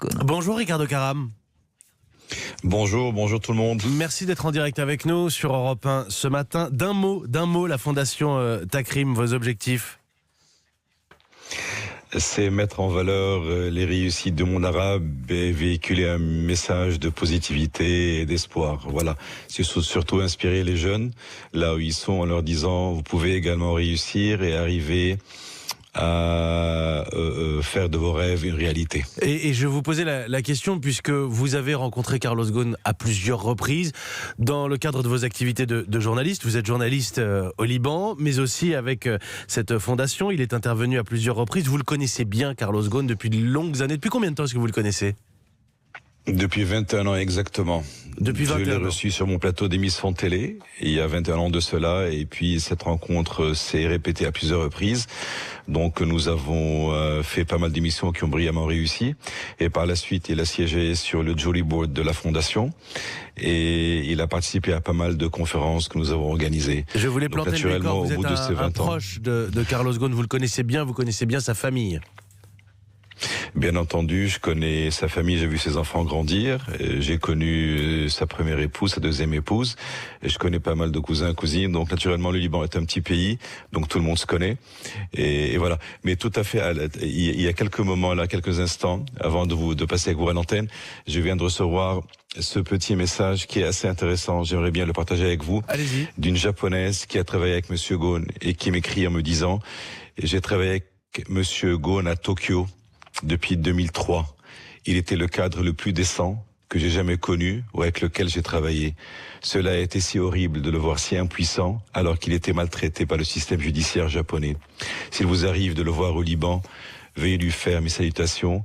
Ghosn. Bonjour Ricardo Caram. Bonjour tout le monde. Merci d'être en direct avec nous sur Europe 1 ce matin. D'un mot, la fondation Takrim, vos objectifs? C'est mettre en valeur les réussites du monde arabe et véhiculer un message de positivité et d'espoir. Voilà, c'est surtout inspirer les jeunes là où ils sont en leur disant vous pouvez également réussir et arriver à faire de vos rêves une réalité. Et je vous posais la question puisque vous avez rencontré Carlos Ghosn à plusieurs reprises dans le cadre de vos activités de journaliste. Vous êtes journaliste au Liban, mais aussi avec cette fondation. Il est intervenu à plusieurs reprises. Vous le connaissez bien, Carlos Ghosn, depuis de longues années. Depuis combien de temps est-ce que vous le connaissez ? Depuis 21 ans exactement. Depuis 21 ans. Je l'ai reçu sur mon plateau d'émission télé, il y a 21 ans de cela, et puis cette rencontre s'est répétée à plusieurs reprises. Donc nous avons fait pas mal d'émissions qui ont brillamment réussi, et par la suite il a siégé sur le jury board de la fondation, et il a participé à pas mal de conférences que nous avons organisées. Je voulais planter le décor, vous êtes un 20 ans, proche de Carlos Ghosn, vous le connaissez bien sa famille. Bien entendu, je connais sa famille, j'ai vu ses enfants grandir, j'ai connu sa première épouse, sa deuxième épouse, et je connais pas mal de cousins, cousines, donc naturellement le Liban est un petit pays, donc tout le monde se connaît, et voilà. Mais tout à fait, il y a quelques moments là, quelques instants, avant de passer avec vous à l'antenne, je viens de recevoir ce petit message qui est assez intéressant, j'aimerais bien le partager avec vous. Allez-y. D'une japonaise qui a travaillé avec Monsieur Ghosn et qui m'écrit en me disant « J'ai travaillé avec Monsieur Ghosn à Tokyo depuis 2003. Il était le cadre le plus décent que j'ai jamais connu ou avec lequel j'ai travaillé. Cela a été si horrible de le voir si impuissant alors qu'il était maltraité par le système judiciaire japonais. S'il vous arrive de le voir au Liban, veuillez lui faire mes salutations.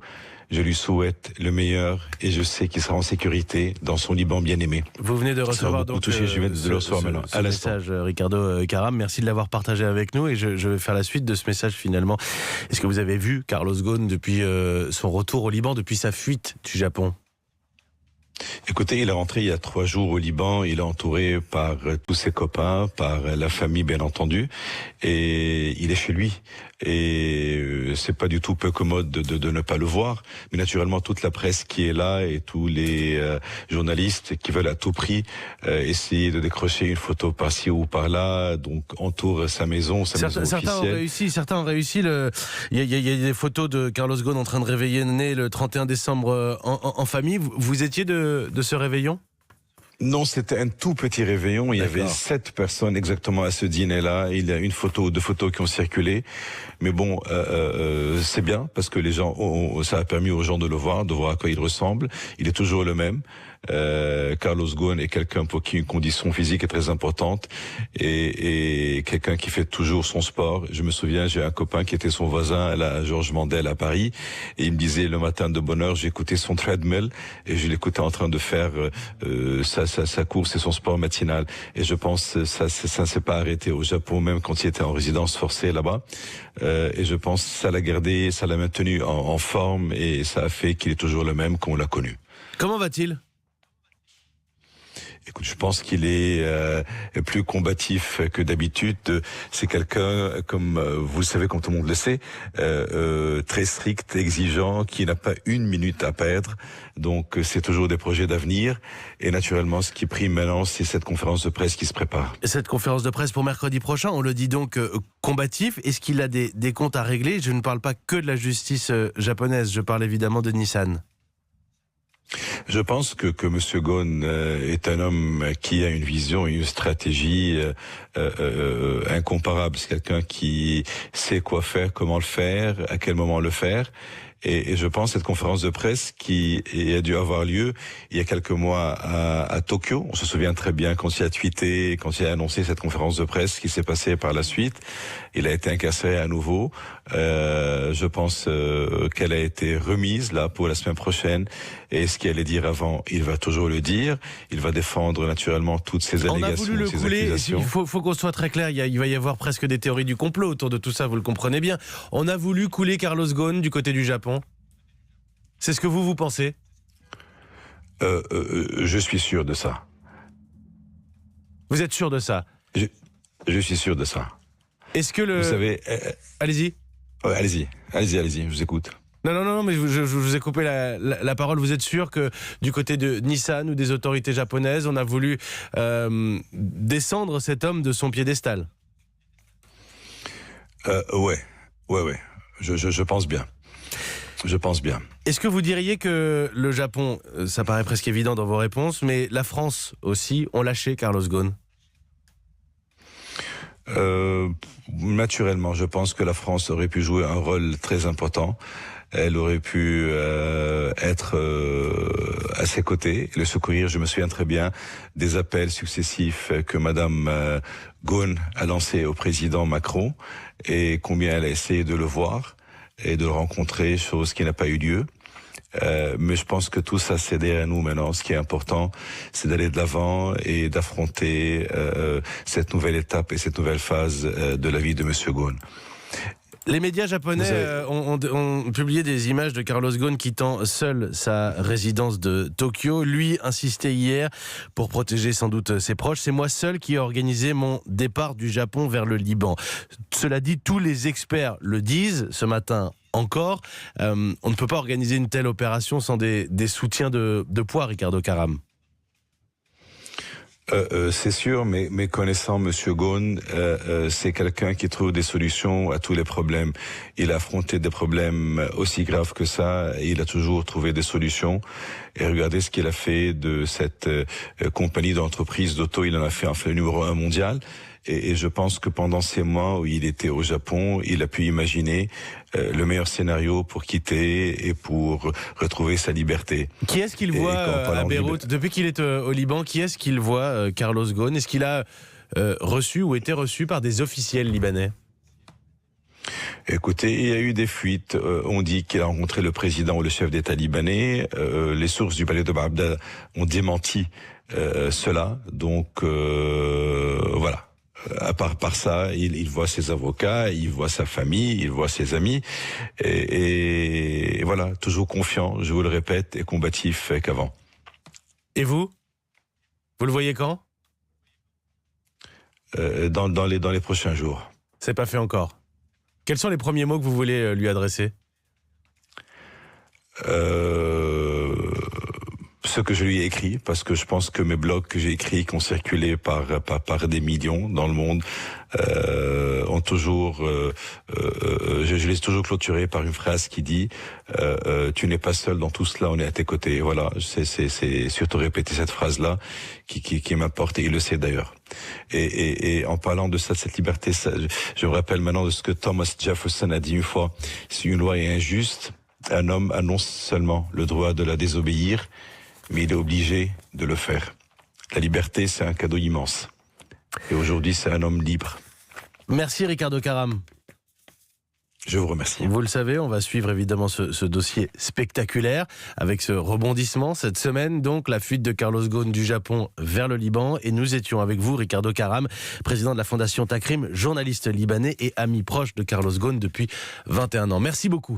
Je lui souhaite le meilleur et je sais qu'il sera en sécurité dans son Liban bien-aimé. » Vous venez de recevoir donc touché, je viens de le recevoir maintenant. ce message, Ricardo Caram. Merci de l'avoir partagé avec nous et je vais faire la suite de ce message finalement. Est-ce que vous avez vu Carlos Ghosn depuis son retour au Liban, depuis sa fuite du Japon ? Écoutez, il est rentré il y a 3 jours au Liban, il est entouré par tous ses copains, par la famille bien entendu, et il est chez lui. Et c'est pas du tout peu commode de ne pas le voir, mais naturellement toute la presse qui est là et tous les journalistes qui veulent à tout prix essayer de décrocher une photo par-ci ou par-là, donc entourent sa maison officielle. Certains ont réussi. Il y a des photos de Carlos Ghosn en train de réveiller né le 31 décembre en famille. Vous étiez de ce réveillon ? Non, c'était un tout petit réveillon. Il y avait 7 personnes exactement à ce dîner-là. Il y a une photo ou 2 photos qui ont circulé. Mais bon, c'est bien parce que les gens, ça a permis aux gens de le voir, de voir à quoi il ressemble. Il est toujours le même. Carlos Ghosn est quelqu'un pour qui une condition physique est très importante et quelqu'un qui fait toujours son sport. Je me souviens, j'ai un copain qui était son voisin à la Georges Mandel à Paris et il me disait le matin de bonne heure, j'écoutais son treadmill et je l'écoutais en train de faire sa course et son sport matinal. Et je pense que ça ne s'est pas arrêté au Japon, même quand il était en résidence forcée là-bas. Et je pense que ça l'a gardé, ça l'a maintenu en forme et ça a fait qu'il est toujours le même qu'on l'a connu. Comment va-t-il ? Écoute, je pense qu'il est plus combatif que d'habitude. C'est quelqu'un, comme vous le savez, comme tout le monde le sait, très strict, exigeant, qui n'a pas une minute à perdre. Donc, c'est toujours des projets d'avenir. Et naturellement, ce qui prime maintenant, c'est cette conférence de presse qui se prépare. Cette conférence de presse pour mercredi prochain, on le dit donc combatif. Est-ce qu'il a des comptes à régler ? Je ne parle pas que de la justice japonaise, je parle évidemment de Nissan. Je pense que M. Ghosn est un homme qui a une vision et une stratégie incomparable. C'est quelqu'un qui sait quoi faire, comment le faire, à quel moment le faire. Et je pense cette conférence de presse qui a dû avoir lieu il y a quelques mois à Tokyo. On se souvient très bien quand il a tweeté, quand il a annoncé cette conférence de presse, ce qui s'est passé par la suite. Il a été incarcéré à nouveau. Je pense qu'elle a été remise là pour la semaine prochaine. Et ce qu'il allait dire avant, il va toujours le dire. Il va défendre naturellement toutes ces allégations, on a voulu le ces couler. accusations. Il faut qu'on soit très clair. Il va y avoir presque des théories du complot autour de tout ça. Vous le comprenez bien. On a voulu couler Carlos Ghosn du côté du Japon. C'est ce que vous pensez ? Je suis sûr de ça. Vous êtes sûr de ça ? Je suis sûr de ça. Est-ce que Vous savez... Allez-y. Allez-y, je vous écoute. Non, mais je vous ai coupé la parole. Vous êtes sûr que du côté de Nissan ou des autorités japonaises, on a voulu descendre cet homme de son piédestal? Ouais. Je pense bien. Je pense bien. Est-ce que vous diriez que le Japon, ça paraît presque évident dans vos réponses, mais la France aussi, ont lâché Carlos Ghosn? Naturellement, je pense que la France aurait pu jouer un rôle très important. Elle aurait pu être à ses côtés, le secourir. Je me souviens très bien des appels successifs que Madame Ghosn a lancés au président Macron et combien elle a essayé de le voir et de le rencontrer, chose qui n'a pas eu lieu. Mais je pense que tout ça, c'est derrière nous maintenant. Ce qui est important, c'est d'aller de l'avant et d'affronter cette nouvelle étape et cette nouvelle phase de la vie de Monsieur Ghosn. Les médias japonais ont publié des images de Carlos Ghosn quittant seul sa résidence de Tokyo. Lui insistait hier, pour protéger sans doute ses proches, c'est moi seul qui ai organisé mon départ du Japon vers le Liban. Cela dit, tous les experts le disent ce matin encore. On ne peut pas organiser une telle opération sans des soutiens de poids, Ricardo Karam. C'est sûr, mais connaissant Monsieur Ghosn, c'est quelqu'un qui trouve des solutions à tous les problèmes. Il a affronté des problèmes aussi graves que ça, et il a toujours trouvé des solutions. Et regardez ce qu'il a fait de cette compagnie d'entreprise d'auto. Il en a fait le numéro 1 mondial. Et je pense que pendant ces mois où il était au Japon, il a pu imaginer le meilleur scénario pour quitter et pour retrouver sa liberté. Qui est-ce qu'il voit à Beyrouth? Depuis qu'il est au Liban, qui est-ce qu'il voit, Carlos Ghosn? Est-ce qu'il a reçu ou été reçu par des officiels libanais? Écoutez, il y a eu des fuites. On dit qu'il a rencontré le président ou le chef d'État libanais. Les sources du palais de Bagdad ont démenti cela. Donc voilà. À part ça, il voit ses avocats, il voit sa famille, il voit ses amis, et voilà, toujours confiant, je vous le répète, et combatif qu'avant. Et vous le voyez quand? Dans les prochains jours. C'est pas fait encore. Quels sont les premiers mots que vous voulez lui adresser? Ce que je lui ai écrit, parce que je pense que mes blogs que j'ai écrits, qui ont circulé par des millions dans le monde, ont toujours, je les ai toujours clôturés par une phrase qui dit tu n'es pas seul dans tout cela, on est à tes côtés. Voilà, c'est surtout répéter cette phrase-là qui m'importe, et il le sait d'ailleurs. Et en parlant de ça, de cette liberté, je me rappelle maintenant de ce que Thomas Jefferson a dit une fois: si une loi est injuste, un homme a non seulement le droit de la désobéir, mais il est obligé de le faire. La liberté, c'est un cadeau immense. Et aujourd'hui, c'est un homme libre. Merci Ricardo Karam. Je vous remercie. Vous le savez, on va suivre évidemment ce dossier spectaculaire avec ce rebondissement cette semaine, donc la fuite de Carlos Ghosn du Japon vers le Liban. Et nous étions avec vous, Ricardo Karam, président de la Fondation Takrim, journaliste libanais et ami proche de Carlos Ghosn depuis 21 ans. Merci beaucoup.